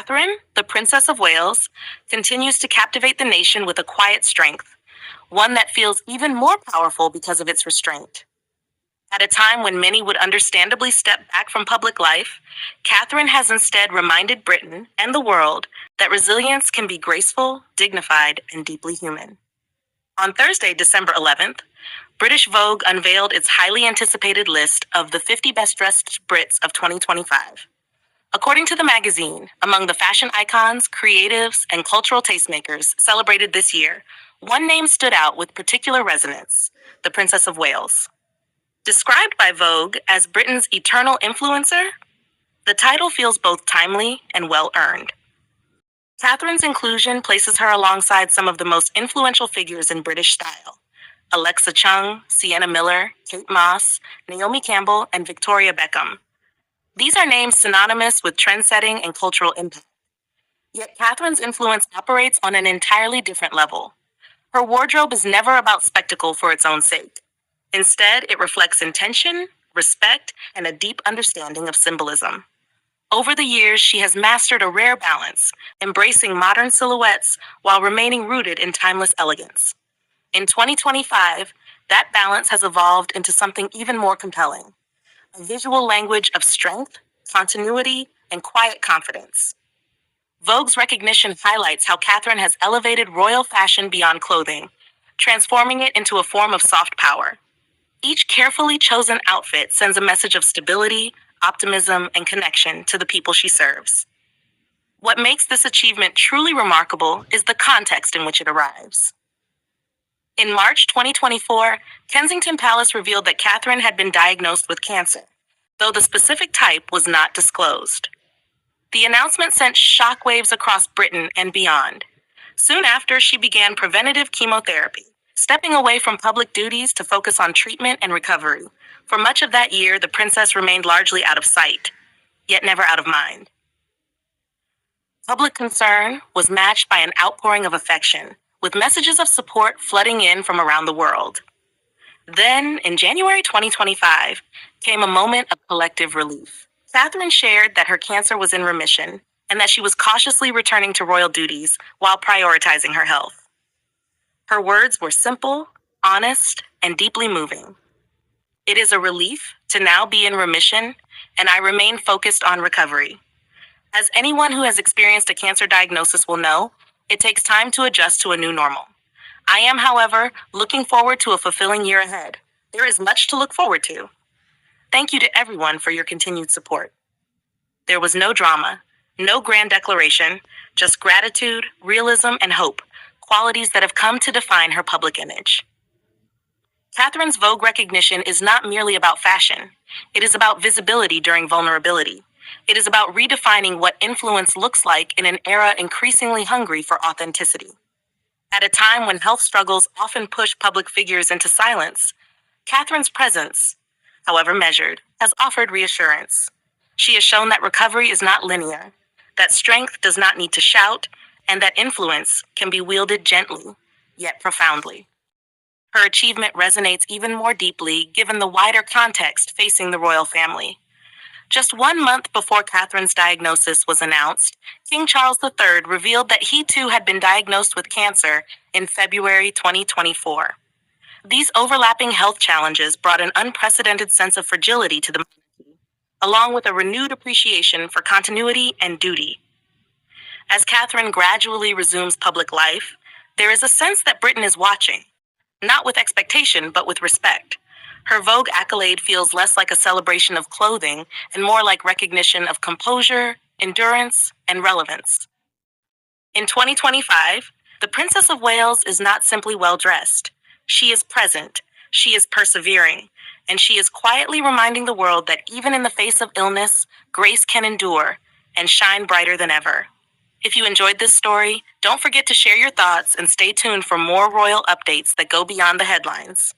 Catherine, the Princess of Wales, continues to captivate the nation with a quiet strength, one that feels even more powerful because of its restraint. At a time when many would understandably step back from public life, Catherine has instead reminded Britain and the world that resilience can be graceful, dignified, and deeply human. On Thursday, December 11th, British Vogue unveiled its highly anticipated list of the 50 Best-Dressed Brits of 2025. According to the magazine, among the fashion icons, creatives, and cultural tastemakers celebrated this year, one name stood out with particular resonance: the Princess of Wales. Described by Vogue as Britain's eternal influencer, the title feels both timely and well-earned. Catherine's inclusion places her alongside some of the most influential figures in British style: Alexa Chung, Sienna Miller, Kate Moss, Naomi Campbell, and Victoria Beckham. These are names synonymous with trend-setting and cultural impact. Yet Catherine's influence operates on an entirely different level. Her wardrobe is never about spectacle for its own sake. Instead, it reflects intention, respect, and a deep understanding of symbolism. Over the years, she has mastered a rare balance, embracing modern silhouettes while remaining rooted in timeless elegance. In 2025, that balance has evolved into something even more compelling: a visual language of strength, continuity, and quiet confidence. Vogue's recognition highlights how Catherine has elevated royal fashion beyond clothing, transforming it into a form of soft power. Each carefully chosen outfit sends a message of stability, optimism, and connection to the people she serves. What makes this achievement truly remarkable is the context in which it arrives. In March 2024, Kensington Palace revealed that Catherine had been diagnosed with cancer, though the specific type was not disclosed. The announcement sent shockwaves across Britain and beyond. Soon after, she began preventative chemotherapy, stepping away from public duties to focus on treatment and recovery. For much of that year, the princess remained largely out of sight, yet never out of mind. Public concern was matched by an outpouring of affection, with messages of support flooding in from around the world. Then, in January 2025, came a moment of collective relief. Catherine shared that her cancer was in remission and that she was cautiously returning to royal duties while prioritizing her health. Her words were simple, honest, and deeply moving. "It is a relief to now be in remission, and I remain focused on recovery." As anyone who has experienced a cancer diagnosis will know, it takes time to adjust to a new normal. I am, however, looking forward to a fulfilling year ahead. There is much to look forward to. Thank you to everyone for your continued support. There was no drama, no grand declaration, just gratitude, realism, and hope, qualities that have come to define her public image. Catherine's Vogue recognition is not merely about fashion. It is about visibility during vulnerability. It is about redefining what influence looks like in an era increasingly hungry for authenticity. At a time when health struggles often push public figures into silence, Catherine's presence, however measured, has offered reassurance. She has shown that recovery is not linear, that strength does not need to shout, and that influence can be wielded gently, yet profoundly. Her achievement resonates even more deeply given the wider context facing the royal family. Just 1 month before Catherine's diagnosis was announced, King Charles III revealed that he too had been diagnosed with cancer in February 2024. These overlapping health challenges brought an unprecedented sense of fragility to the monarchy, along with a renewed appreciation for continuity and duty. As Catherine gradually resumes public life, there is a sense that Britain is watching, not with expectation, but with respect. Her Vogue accolade feels less like a celebration of clothing and more like recognition of composure, endurance, and relevance. In 2025, the Princess of Wales is not simply well-dressed. She is present, she is persevering, and she is quietly reminding the world that even in the face of illness, grace can endure and shine brighter than ever. If you enjoyed this story, don't forget to share your thoughts and stay tuned for more royal updates that go beyond the headlines.